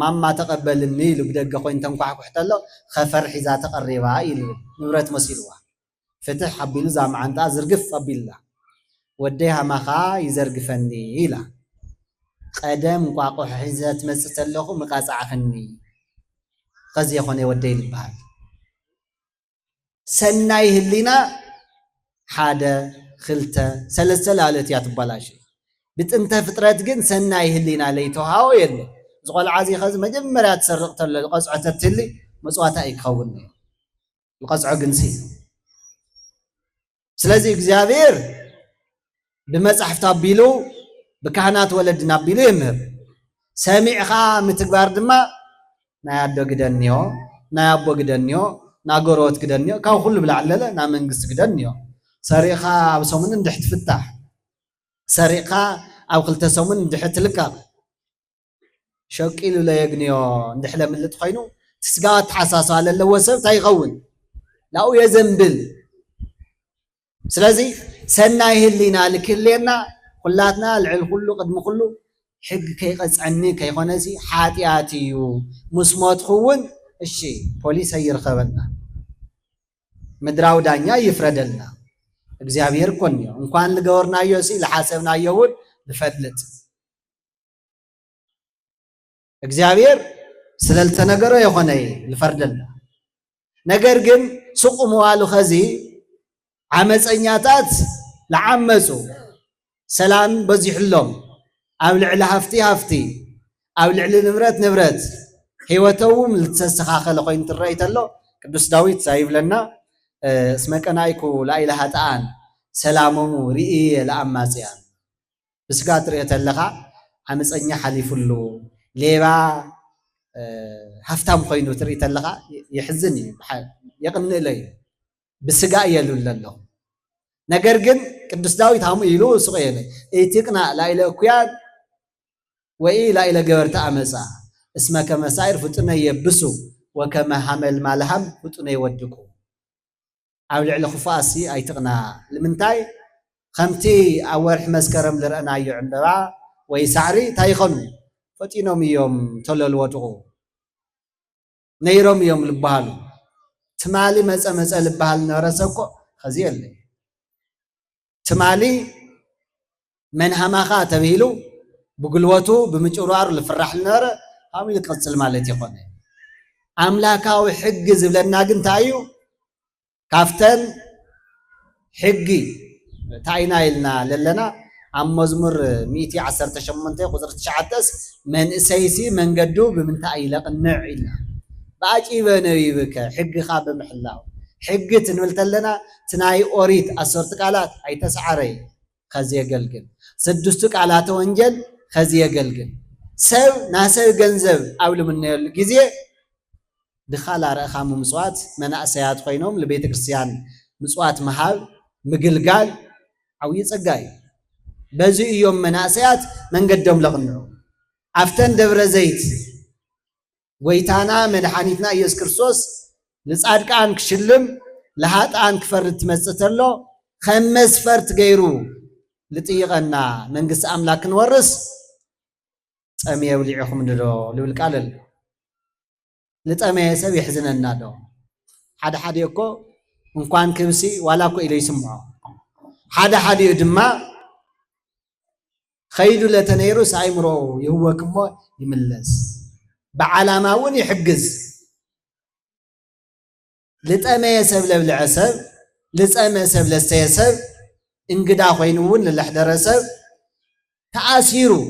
ማማ ተቐበልኒ ኢሉ ብደገ ኮይኑ ተንኳሕኩሕ ተሎ ኸፈር ሒዛ ተቐሪባ ኢሉ ንብረት መሲልዋ ፍትሕ ኣቢሉ ዛ መዓንጣ ዝርግፍ ኣቢልላ ወደይ ሃማኻ ይዘርግፈኒ ኢላ ቀደም ቋቁሕ ሒዘ ትመጽእ ተለኹ ምቃጻዕኽኒ ኸዚ የኾነ ወደይ ልበሃል ሰናይ ህሊና ሓደ ክልተ ሰለስተ ላለት እያ ትበላሽ ብጥንተ ፍጥረት ግን ሰናይ ህሊና ለይተውሃቦ የለ ዝቆልዓ ዚ ኸዚ መጀመርያ ትሰርቕ ተሎ ዝቐጽዖ ተትሊ መጽዋታ ይክኸውን ዝቐጽዖ ግንሲ ስለዚ እግዚአብሔር ብመጽሕፍቲ ኣቢሉ ብካህናት ወለድና ኣቢሉ የምህር ሰሚዕኻ ምትግባር ድማ ናይ ኣዶ ግደንዮ ናይ ኣቦ ግደንዮ ናገሮት ግደንዮ ካብ ኩሉ ብላዕለለ ና መንግስቲ ግደንዮ ሰሪቕኻ ኣብ ሰሙን እንድሕ ትፍታሕ ሰሪቕኻ ኣብ ክልተ ሰሙን እንድሕ ትልቀቕ ሸቂሉ ለየግንዮ እንድሕ ለምልጥ ኮይኑ ትስጋዋ ተሓሳስባ ለለዎ ሰብ እንታይ ይኸውን ላኡ የዘንብል ስለዚ ሰናይ ህሊና ልክልየና ኩላትና ልዕል ኩሉ ቅድሚ ኩሉ ሕጊ ከይቐፅዐኒ ከይኾነዚ ሓጢኣት እዩ ምስ ሞትኹ እውን እሺ ፖሊስ ኣይርከበና ምድራዊ ዳኛ ይፍረደልና እግዚአብሔር ኮን እንኳን ልገበርናዮ ሲ ለሐሰብናዮ እውን ልፈልጥ እግዚአብሔር ስለልተነገረ የሆነ ልፈርደልና ነገር ግን ሱቁ መዋሉ ኸዚ ዓመፀኛታት ለዓመፁ ሰላም በዚሕሎም ኣብ ልዕሊ ሃፍቲ ኣብ ልዕሊ ንብረት ህይወቶም ልተስተኻኸለ ኮይኑ ትረአይ ተሎ ቅዱስ ዳዊት ሳይብለና እስመ ቀናይኩ ላኢላሃ ጣዓን ሰላሞሙ ርእየ ለኣማጽያን ብስጋ ትርእዮ ተለኻ ዓመፀኛ ሓሊፉሉ ሌባ ሃፍታም ኮይኑ ትርኢ ተለኻ ይሕዝን እዩ የቕንእ ለዩ ብስጋ እየሉለ ኣሎ ነገር ግን ቅዱስ ዳዊት ሃሙ ኢሉ ስቕ የለ ኢትቅና ላኢለ እኩያን ወይ ላኢለ ገበርተ ኣመፃ እስመ ከመሳይር ፍጡነ የብሱ ወከመ ሃመል ማልሃም ፍጡነ ይወድቁ ኣብ ልዕሊ ክፉኣሲ ኣይትቕና ንምንታይ خمتي أورح مسكرم لرأنا يعمبا ويسعري تايخنو فتينهم يوم تلل وطغو نيرم يوم لبهالو تمالي مسألة لبهال نرسكو خزي اللي تمالي من هماخا تبهيلو بقلوتو بمجرار لفرح النار هم يقصل مالتي خونه أملاكاو حق زبلنا قنتايو كافتن حقي تاينا إلنا للنا عم مزمر 118 قدرت شعتس من سيسي من قدو بمنتاي لقنع إلنا باجي بنوي بك حق خاب محلاو حق تنولت لنا تناي أوريت أسرت قالات أي تسعري خزي قلقل سدستك على توانجل خزي قلقل سو ناسو جنزب أول من الجزية دخل على خام مسوات من أسيات خينهم لبيت كريستيان مسوات محل مقلقال أو يتسقاي بزي يوم من أسيات من قدم لغنو أفتن دبر زيت ويتانا من حانيتنا يس كرسوس لسألك عنك شلم لهات عنك فرد تمسطلو خمس فرد غيرو لطيغنا من قس أملاك نورس تأمي وليعكم ندو لولكالل لتأمي سبي حزننا دو حد يكو انقوان كبسي ولا كو إلي يسمعو حد يدما خيدو لتنيرو سايمرو يهو كمو يملس بعلامة ون يحجز لتأمي سب للعسب لتأمي سب للسيسب انقدا خوينون للحدر سب تأثيرو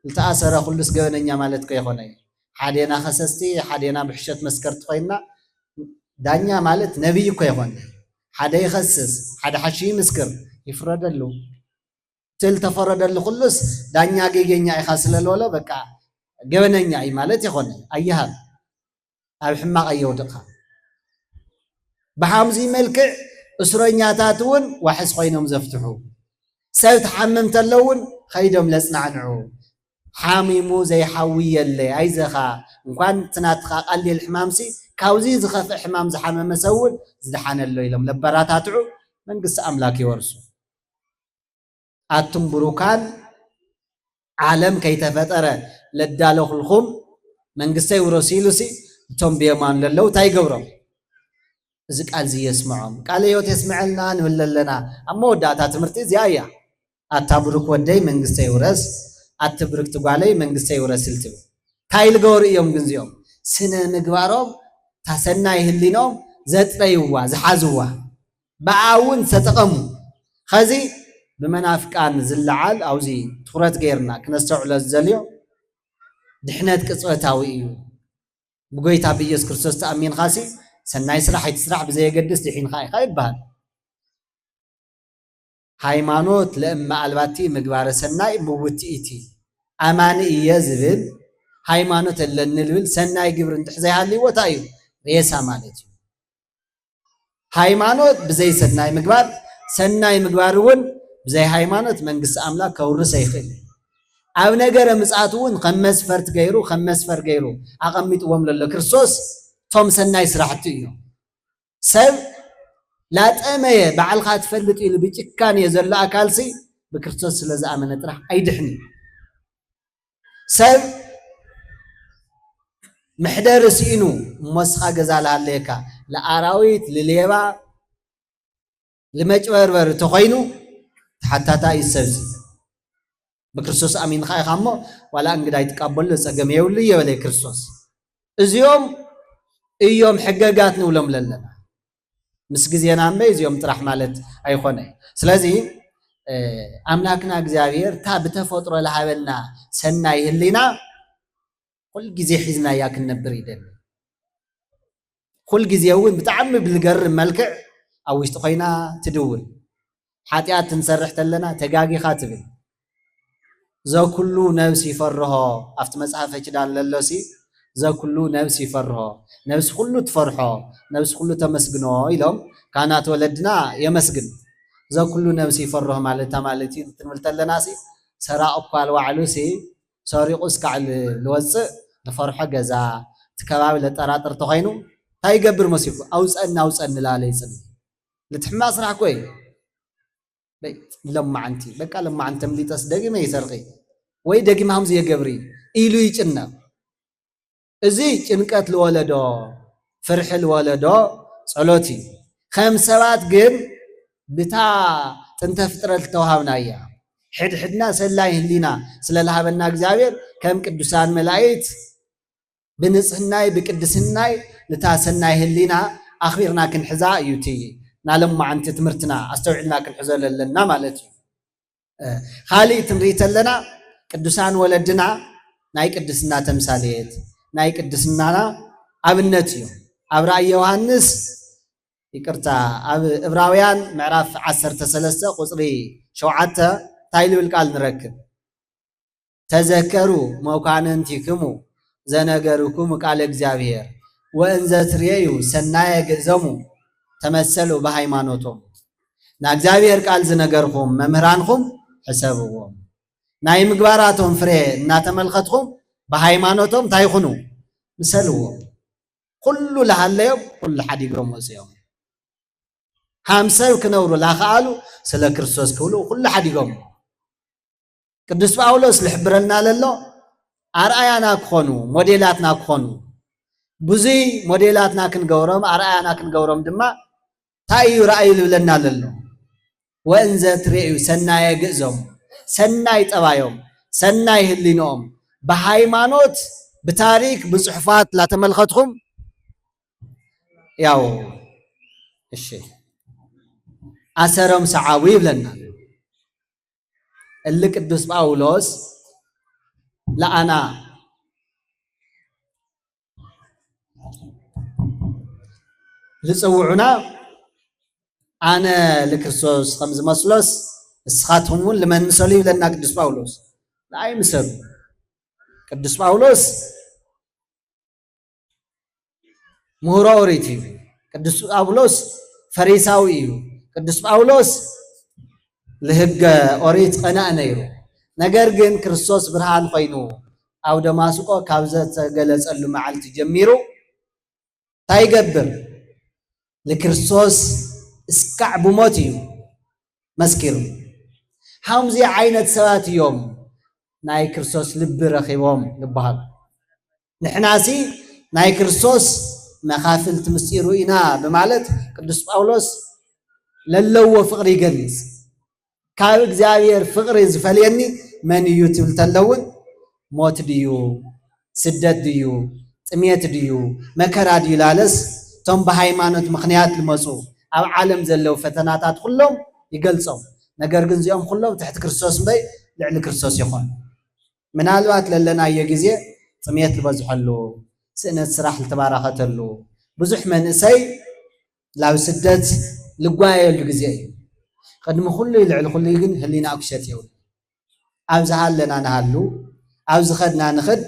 التأثير كل سجوننا مالتك يا خناي حدينا خسستي حدينا بحشة مسكرت خوينا دانيا مالت نبي كيفون حدا يخسس حدا حشي مسكر يفرد له تل تفرد له خلص دانيا جيجينيا يخسل له بقى جبننيا أي مالت يخون أيها الحماق أيودقها بحامزي ملك أسرينيا تاتون وحس خوينهم زفتحو سوت حممت اللون خيدهم لسنعنعو حاميمو زي حوية اللي عايزها وكان تناتخا قال لي الحمامسي كاوزي زخف حمام زحمم مسول زدحان الليلم لبراتاتعو من قص أملاك يورسو أتم بروكان عالم كي تفتر لدالو الخم من قص يورسيلوسي توم بيمان للو تايقورو زك ألزي يسمعهم قال يوت يسمع لنا ولا لنا أما وداتا تمرتي زيايا أتابروك ودي من قص يورس أتبرك تقالي من قص يورسلتو تايل قوري يوم قنزيوم سنة مقبارهم تسنى يهلينهم زت ريوا زحزوا بعاون ستقموا خزي بمنافقان زلعال أو زي تفرت غيرنا كنستوعب الزليو دحنات قصوتاوي بقيت أبي يذكر كريستوس تأمين خاسي سنة يسرح يتسرح بزي قدس دحين خاي بهاد هايمانوت لأما ألباتي مقبار سنة موتيتي أماني يزبل هايمانوت اللي نلول سنة يقبر انتحزي هالي وتايو ريسا مالتي هايمانوت بزي سناي مقبار سناي مقبارون بزي هايمانوت منقص أملاك كورس يخل أو نجار مسعاتون خمس فرد غيرو أقمت ومل كريستوس توم سناي سرحتيو سب لا تأمي بعلقات فلت إلى بيتكان يزل أكالسي بكريستوس لازم أمانة راح أيدحني سب محدر سينو مسخة جزال عليك لأراويت لليبا لمجبر تخينو حتى تا يسبز بكريستوس أمين خاي خامو ولا أنقدر يتقبل سجم يولي ولا كريستوس يوم حققات نولم لنا مسجزينا ميز يوم ترح مالت أي خناي سلازي أملاكنا جزائر تابت فترة لحبلنا سنة يهلينا كل جزء حزنا ياك النبريدن كل جزء هو بتعمي بالجر ملكع أو يستخينا تدور حاتيات تنسرحت لنا تجاجي خاتبين ذا كله نفسي فرها أفت مسافة كده للوسي ذا كله نفسي فرها نفس كله تفرحه نفس كله تمسجنه إلهم كانت ولدنا يمسجن ذا كله نفسي فرها مالتي تنولت لنا سي سراء قال وعلوسي سارق اسكع الوزع لفرحة جزا تكباب لتراتر تخينو هاي قبر مسيكو أوسألنا لا ليسن لتحماس راح كوي لما عنتي بقى لما عنتم لي تصدقي ما يسرقي ወይ ደግም ሀምዝ የገብሪ ኢሉ ይጭና እዚ ጭንቀት ለወለዶ ፍርሕ ለወለዶ ጸሎቲ ከም ሰባት ግን ብታ ጥንተ ፍጥረት ተዋሃብናያ ሕድሕድና ሰላይ ህሊና ስለለሃበና እግዚአብሔር ከም ቅዱሳን መላእክት ብንጽህናይ ብቅድስናይ ለታሰናይ ህሊና አኽቢርና ክንሕዛ እዩቲ ናለም ማዓንቲ ትምርትና አስተውዕልና ክንሕዘለለና ማለት እዩ ኻሊ ትምሪተለና ቅዱሳን ወለድና ናይ ቅድስና ተምሳሌት ናይ ቅድስናና አብነት እዩ አብ ራእየ ዮሐንስ ይቅርታ አብ ዕብራውያን ምዕራፍ 13 ቁጽሪ 7 ታይልብል ቃል ንረክብ ተዘከሩ መኳንንቲክሙ ዘነገሩኩም ቃል እግዚአብሔር ወእንዘ ትሬዩ ሰናየ ገዘሙ ተመሰሉ በሃይማኖቶም ና እግዚአብሔር ቃል ዝነገርኩም መምህራንኩም ሕሰብዎም ናይ ምግባራቶም ፍሬ እናተመልከትኩም በሃይማኖቶም ታይኹኑ ምሰልዎም ኩሉ ለሃለዮም ኩሉ ሓዲጎም ወፅዮም ሃምሰብ ክነብሩ ላኸኣሉ ስለ ክርስቶስ ክብሉ ኩሉ ሓዲጎም ቅዱስ ጳውሎስ ልሕብረልና ለሎ አርአያና ክኾኑ ሞዴላትና ክኾኑ ብዙይ ሞዴላትና ክንገብሮም አርአያና ክንገብሮም ድማ ታዩ ራእይ ልብለና ለሎ ወእንዘ ትሬዩ ሰናየ ገዞም ሰናይ ጠባዮም ሰናይ ህሊኖም በሃይማኖት በታሪክ በጽሑፋት ላተመልከትኩም ያው እሺ አሰረም ሰዓዊ ይብለና እለ ቅዱስ ጳውሎስ ለአና ልጽውዑና አነ ለክርስቶስ ከምዝ መስሎስ እስኻትሁሙን ለመንሰሉ ይብለና ቅዱስ ጳውሎስ ላይ ምሰሉ ቅዱስ ጳውሎስ ምሁረ ኦሪት እዩ ቅዱስ ጳውሎስ ፈሪሳዊ እዩ ቅዱስ ጳውሎስ ለሕገ ኦሪት ቀናእ ነይሩ ነገር ግን ክርስቶስ ብርሃን ኮይኑ አብ ደማስቆ ካብ ዘተገለጸሉ መዓልቲ ጀሚሩ ታይገብር ለክርስቶስ እስካዕ ብሞት እዩ መስኪሩ ሃምዚ ዓይነት ሰባት እዮም ናይ ክርስቶስ ልቢ ረኺቦም ልበሃል ንሕናሲ ናይ ክርስቶስ መኻፍልቲ ምስጢሩ ኢና በማለት ቅዱስ ጳውሎስ ለለዎ ፍቅሪ ይገልጽ ካብ እግዚአብሔር ፍቅሪ ዝፈልየኒ መን እዩ ትብል ተለውን ሞት ድዩ ስደት ድዩ ጥሜት ድዩ መከራ ድዩ ላለስ ቶም በሃይማኖት ምክንያት ልመፁ ኣብ ዓለም ዘለው ፈተናታት ኩሎም ይገልጾም ነገር ግን እዚኦም ኩሎም ትሕቲ ክርስቶስ እምበይ ልዕሊ ክርስቶስ ይኾን ምናልባት ለለናየ ጊዜ ጥሜት ልበዝሐሉ ስእነት ስራሕ ልተባራኸተሉ ብዙሕ መንእሰይ ላብ ስደት ልጓየሉ ጊዜ እዩ ቅድሚ ኩሉ ልዕሊ ኩሉ ግን ህሊና ኩሸት ይውል ኣብዚ ሃለና ንሃሉ ኣብዚ ኸድና ንኽድ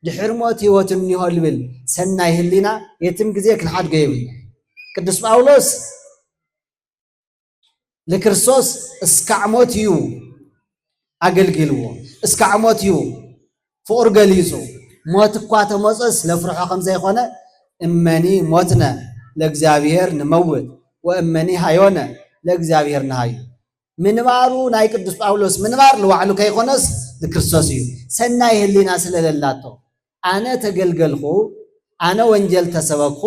ድሕሪ ሞት ህይወት እኒሆ ልብል ሰናይ ህሊና የትም ጊዜ ክንሓድጎ ይብል ቅዱስ ጳውሎስ ለክርስቶስ እስካዕ ሞት እዩ አገልግልዎ እስካዕ ሞት እዩ ፍቅር ገሊጹ ሞት እኳ ተመፀስ ለፍርሖ ከም ዘይኮነ እመኒ ሞትነ ለእግዚአብሔር ንመውት ወእመኒ ሃዮነ ለእግዚአብሔር ንሃዩ ምንባሩ ናይ ቅዱስ ጳውሎስ ምንባር ለዋዕሉ ከይኮነስ ለክርስቶስ እዩ ሰናይ ህሊና ስለለላቶ አነ ተገልገልኹ አነ ወንጀል ተሰበክኹ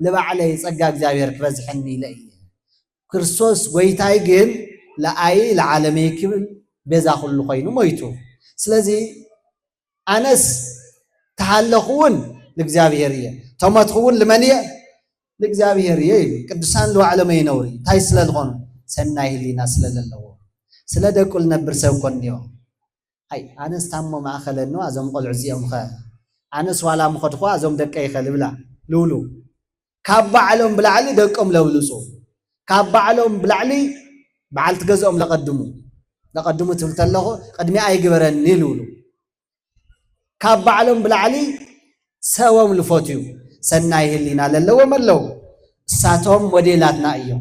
ለባዕለይ ጸጋ እግዚአብሔር ክበዝሐኒ ኢለይ ክርስቶስ ጎይታይ ግን ለአይ ለዓለመይ ክብል ቤዛ ኩሉ ኮይኑ ሞይቱ ስለዚ አነስ ተሃለኹውን ለእግዚአብሔር እየ ተመትኹውን ለመን እየ ለእግዚአብሔር እየ ቅዱሳን ለዋዕለመ ይነውሪ ታይ ስለልኾኑ ሰናይ ህሊና ስለለለዎ ስለ ደቁ ልነብር ሰብ ኮንዮ አይ አነስ ታሞ ማእኸለኒ እዞም ቆልዑ እዚኦም ኸ አነስ ዋላ ምኸድኳ እዞም ደቀይ ኸ ልብላ ልብሉ ካብ ባዕሎም ብላዕሊ ደቆም ለብልፁ ካብ ባዕሎም ብላዕሊ በዓልቲ ገዝኦም ለቐድሙ ትብል ተለኹ ቅድሚ ኣይግበረኒ ልብሉ ካብ ባዕሎም ብላዕሊ ሰቦም ልፈትዩ ሰናይ ህሊና ለለዎም ኣለው እሳቶም ሞዴላትና እዮም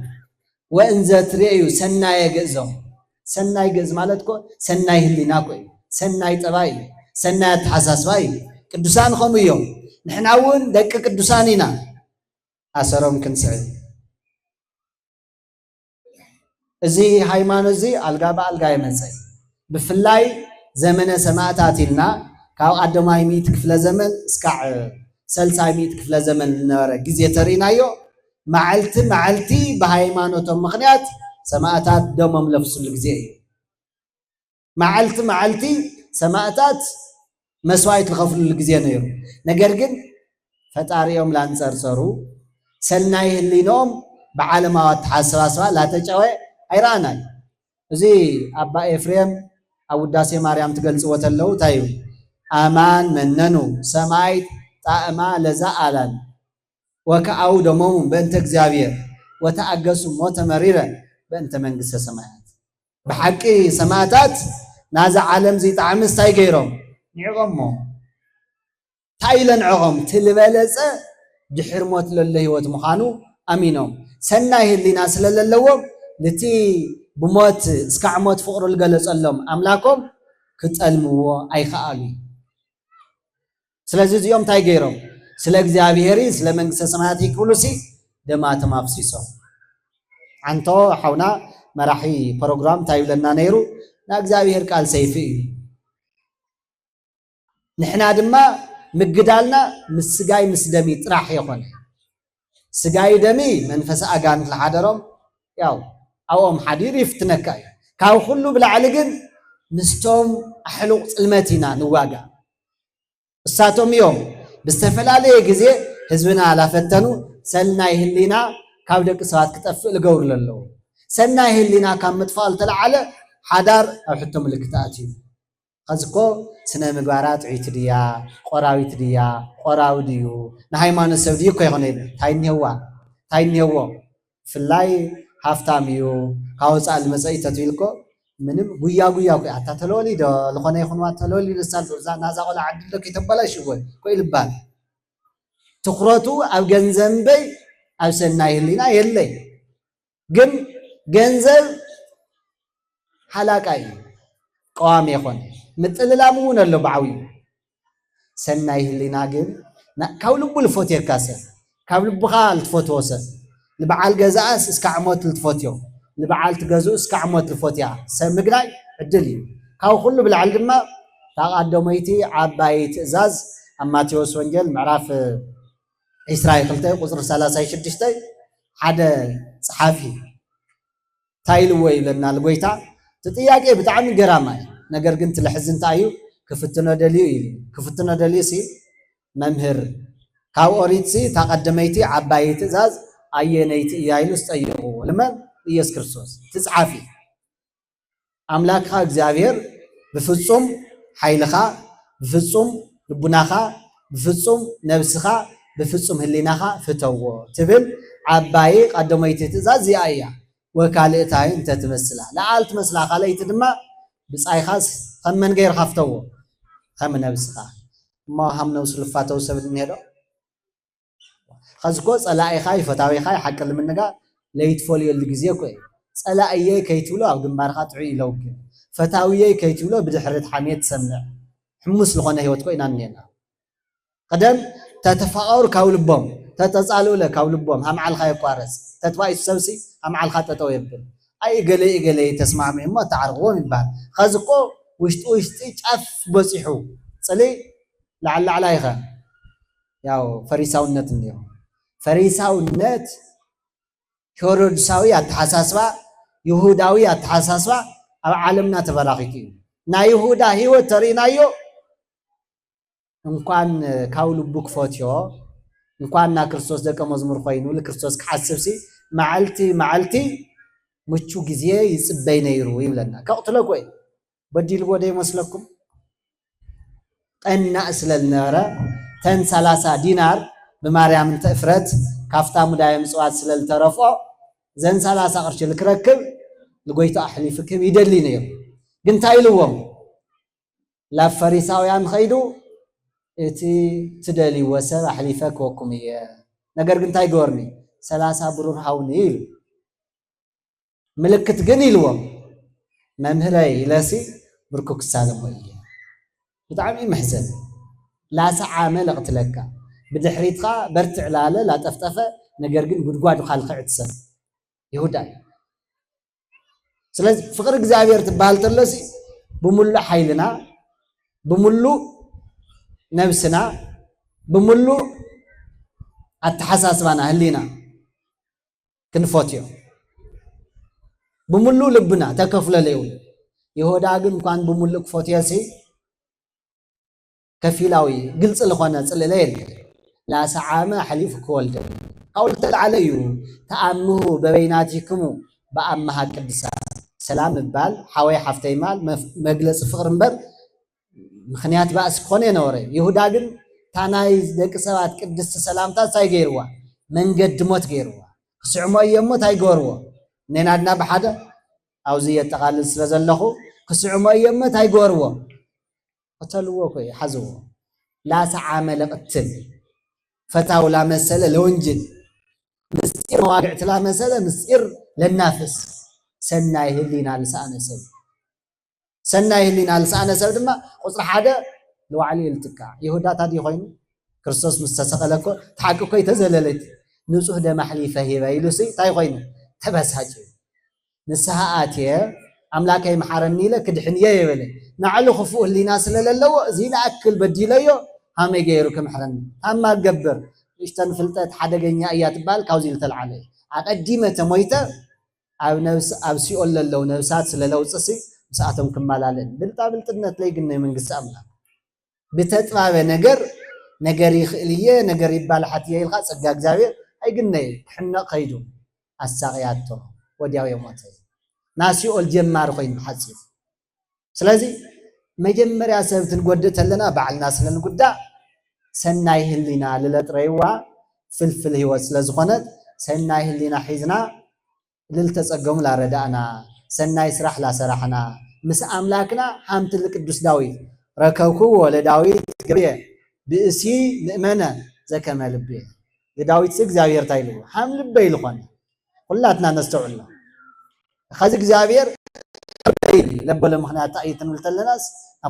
ወእንዘ ትሬዩ ሰናየ ገዞም ሰናይ ገዝ ማለት ኮ ሰናይ ህሊና ኮ እዩ ሰናይ ጠባይ እዩ ሰናይ አተሓሳስባ እዩ ቅዱሳን ከምኡ እዮም ንሕና እውን ደቂ ቅዱሳን ኢና ኣሰሮም ክንስዕብ እዚህ ሃይማኖት እዚ አልጋ በአልጋ ይመጽእ ብፍላይ ዘመነ ሰማዕታት ኢልና ካብ ቀዳማይ 100 ክፍለ ዘመን እስካዕ 300 ክፍለ ዘመን ዝነበረ ግዜ ተሪናዮ መዓልቲ መዓልቲ በሃይማኖቶም ምክንያት ሰማዕታት ደሞም ለፍሱሉ ግዜ እዩ መዓልቲ መዓልቲ ሰማዕታት መስዋዕት ዝኸፍሉሉ ግዜ ነይሩ ነገር ግን ፈጣሪኦም ላንጸርጸሩ ሰናይ ህሊኖም بعالم تحسباسوا لا تجوا إيرانا زي أبا إفريم أو داسي مريم تقول سوت اللو تايو أمان مننو سمايت تأما لزعلان وكأو دموم بنت زاوية وتأجسوا موت مريرا بنت منجس سمايات بحكي سماعات نازع عالم زي تعمس تايجيرهم نعمو تايلن عغم تلبلز جحر موت لله وتمخانو أمينهم سناي اللي ناس للوم لتي بموت سكعموت فقر الجلس اللهم أملاكم كتألموا أي خالي سلازي يوم تايجيرهم سلاك زابيري سلامن سسماتي كلوسي دمات مافسيسو عنتو حونا مراحي برنامج تايلنا نيرو ناك زابير قال سيفي نحنا دما مقدالنا مسجاي مسدمي راح يخون سجاي دمي منفس أجان الحضرهم ياو أوهم حدير يفتنك كاو خلو بالعلقن نستوم أحلو المتينا نواجع الساتوم يوم بستفعل عليه جزء حزبنا على فتنو سلنا يهلينا كاودك ساعات كتفق الجور للو سلنا يهلينا كم متفال طلع على حدار أو حتى ملكتاتي خذكو سنة مجبرات عيتريا قراوي تريا قراو ديو نهايمان السعودية كي غنيد تايني هو في اللاي هافتاميو كاوس على المسائل تطويلكو منم ويا كي حتى تلولي ده لخنا يخونوا تلولي لسال فرزان نازع ولا عدل لك يتبلا شوي كوي لبال تقرأتو أو جنزنبي أو سنة يلينا يلي جنزل حلاقاي قوام يخون مثل لامون اللي بعوي سنة يلينا جن كاولو بالفوتير كاسة كاولو بخال تفوتوسة لبعال جزاس اسكعموت التفوتيو لبعال تجزو اسكعموت الفوتيا سمجراي الدليل كاو كله بالعلم ما تقدميتي عبايت إزاز أما تيوس ونجل معرف إسرائيل قلتي قصر سلاسة شدشتي حدا صحافي تايلوي لنا الجويتا تتياجي بتعمل جرامة نجر قنت لحزن تايو كفتنا دليسي ممهر كاو أريدسي تقدميتي عبايت إزاز أينيتي يايلوس أيو لما يس كريستوس تصحافي أملاكها إغزابير بفصوم حيلخا بفصوم لبناخا بفصوم نفسخا بفصوم هليناخا فتوو تبل عباي قدميتي تزاز زي آية وكالئتاي انت تمثلها لا عالت مثلها خاليت دما بصاي خاص خمن غير خفتوو خمن نفسخا ما هم نوصل فاتو سبت نهدو خزكو صلاي خاي فتاوي خاي حق المنغا ليت فوليو الجزيه كوي صلايه كيتولو او دمبارخا تعي لوك فتاويه كيتولو بدحرت حميت سمع حمص لخونه هيوت كوينا نينا قدم تتفاور كاولبوم تتصالو لكاولبوم هم على الخاي قارس تتواي سوسي هم على الخاطه تويبل اي غلي تسمع ما تعرفوا من بعد خزقو وشتي ጫፍ بصيحو صلي لعل عليها ያው ፈሪሳውነት ነው ፈሪሳውነት ሄሮድሳዊ አተሐሳስባ ይሁዳዊ አተሐሳስባ ኣብ ዓለምና ተበራኺቱ ና ይሁዳ ህይወት ተሪናዮ እንኳን ካውሉ ቡክፎትዮ እንኳንና ክርስቶስ ደቀ መዝሙር ኮይኑ ለክርስቶስ ከሐስብሲ ማዓልቲ ምቹ ጊዜ ይጽበይ ነይሩ ይብለና ከቅትለ ቆይ በዲል ወደ ይመስለኩም ቀና ስለልነበረ تن 30 دينار بماريام تفرت كافتا مدايم صوات سلل ترفع زين 30 قرش الكركب لقيت احلفكم يدلي نيو قنتاي لوم لا فريساويان خيدو اتي تدلي وسر احلفك وكم يا نجر قنتاي غورني 30 برور حاوني ملكت غني لوم ممهراي لاسي بركوك سالم ويا بتعمي محزن لا ساعة ملقت لك بدحريتها برتع لاله لا تفتفه نجرجن بدقاد خالق عدسن يهوداي ስለዚህ ፍቅር እግዚአብሔር ትባል ተለሲ በሙሉ ኃይልና በሙሉ ነፍስና በሙሉ አተሐሳስባና ህሊና ክንፎትዮ በሙሉ ልብና ተከፍለለው ይሁዳ ግን እንኳን በሙሉ ክፎትያሲ ከፊላዊ ግልጽ ለሆነ ጽልለ የለ ላሰዓመ ሐሊፍ ከወልደ قولت عليه تأمه ببيناتكم بأمها قدسا سلام بال حوي حفتي مال مجلس فقر مبر مخنيات بأس كوني نوري يهودا ግን ታናይዝ ደቅ ሰባት ቅድስት ሰላምታ ሳይገይርዋ መንገድ ሞት ገይርዋ ክስዕሞ የሞት አይገርዎ ነናድና በሓደ አውዚ የተቃልል ስለዘለኹ ክስዕሞ የሞት አይገርዎ قتلوا كوي حزوا لا سعامل قتل فتاو لا مسألة لونجل مسير مواقع تلا مسألة مسير للنافس سناي هلينا لسانة سب سناي هلينا لسانة سب دما قصر حدا لو علي التكع يهودا تادي خوين كريستوس مستسق لكو تحقق كوي تزللت نصح ده محليفة هي بايلوسي تاي خوين تبسهاج نسهااتي أملاكي محرني لك دحنيه يبلي نعلو خفوه اللي ناس للو زين أكل بدي ليو هم يجيرو كم حرني هم ما تجبر إشتن فلتت حدا جنيا أيات بال كوزيل تل عليه أقدمه مويته أو نفس أو سيقول للو نفسات للو تصي ساعتهم كمالالين بالتابل تنت لي قلنا من قسمنا بتتبع نجر يخليه نجر يبال حتى يلقى سجاج زاوية أي قلنا حنا قيدو الساقياتو ودياو يوماتي ناس يقول جمار خوين حسيف سلازي مجمر يا سبتن قدت لنا بعل ناس لنا قدا سناي هلينا للتريوا فلفل هو سلازخونت سناي هلينا حيزنا للتصقم لا ردانا سناي سرح لا سرحنا مس املاكنا حامت القدوس داويد ركوكو ولا داويد قبيه باسي مؤمنه زكما لبيه داويد سك زاوير تايلو حام لبي لخون كلاتنا نستوعبنا خذ እግዚአብሔር ለበለ ምክንያት አይተን ልተለናስ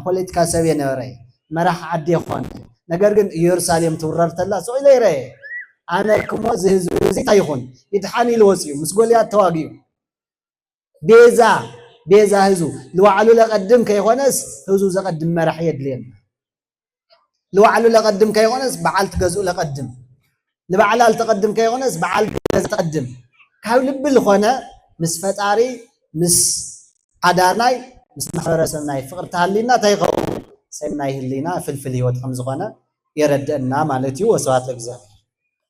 ፖለቲካ ሰብየ ነውራይ መራህ አዲ ኾን ነገር ግን ኢየሩሳሌም ተወረርተላ ሰው ለይረ አነክሞ ዝህዝ ዝታ ይኹን ይድሓኒ ልወጽዩ ምስጎልያ ተዋጊዩ ቤዛ ህዙ ለዋዕሉ ለቀድም ከይኾነስ ህዙ ዘቀድም መራህ የድልን ለዋዕሉ ለቀድም ከይኾነስ በዓል ትገዙ ለቀድም ለበዓል አልተቀድም ከይኾነስ በዓል ተቀድም ካብ ልብ ልኾነ مس فتاري مس عدارناي مس محرسناي فقر تهلينا تايقو سناي هلينا فلفل هيوت خمس غنا يردنا مالتي وسوات الجزاء